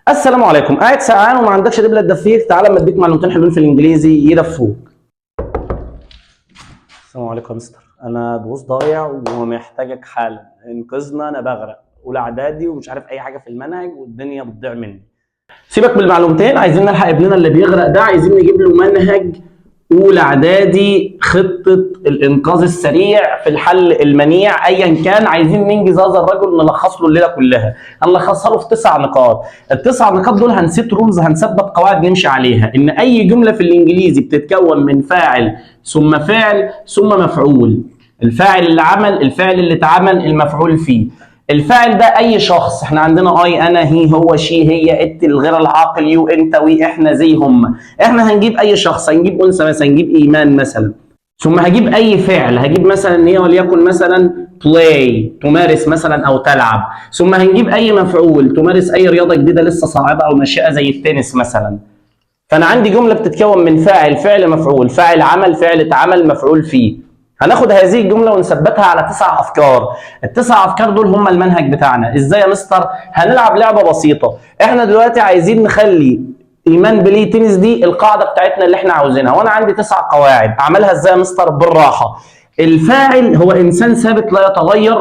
السلام عليكم. قاعد سقعان وما عندكش دبله تدفيك؟ تعالى اما اديك معلومتين حلوين في الانجليزي يدفوك. السلام عليكم يا مستر، انا دروس ضايع ومحتاجك حالا، انقذنا، انا بغرق اولى اعدادي ومش عارف اي حاجه في المنهج والدنيا بتضيع مني. سيبك من المعلومتين، عايزين نلحق ابننا اللي بيغرق ده، عايزين نجيب له منهج اولى اعدادي، خطه الانقاذ السريع في الحل المنيع ايا كان. عايزين ننجز هذا الرجل، نلخص له الليله كلها. هنلخصها له في 9 نقاط. التسع نقاط دول هنسيت رولز، هنثبت قواعد نمشي عليها. ان اي جمله في الانجليزي بتتكون من فاعل ثم فعل ثم مفعول. الفاعل اللي عمل، الفعل اللي اتعمل، المفعول فيه. الفاعل ده اي شخص، احنا عندنا اي، انا، هي، هو، شي، هي، ات، الغير العاقل، يو، انت، وي، احنا، زي، هم. احنا هنجيب اي شخص، هنجيب انثى مثلا، هنجيب ايمان مثلا. ثم هجيب اي فعل، هجيب مثلا هي وليكن مثلا play، تمارس مثلا او تلعب. ثم هنجيب اي مفعول، تمارس اي رياضه جديده لسه صاعده او ناشئه زي التنس مثلا. فانا عندي جمله بتتكون من فاعل، فعل، مفعول، فاعل عمل، فعل اتعمل، مفعول فيه. هناخد هذه الجمله ونثبتها على 9 افكار. ال9 افكار دول هم المنهج بتاعنا. ازاي يا مستر؟ هنلعب لعبه بسيطه. احنا دلوقتي عايزين نخلي ايمان بلاي تنس دي القاعده بتاعتنا اللي احنا عاوزينها، وانا عندي 9 قواعد. اعملها ازاي يا مستر؟ بالراحه. الفاعل هو انسان ثابت لا يتغير.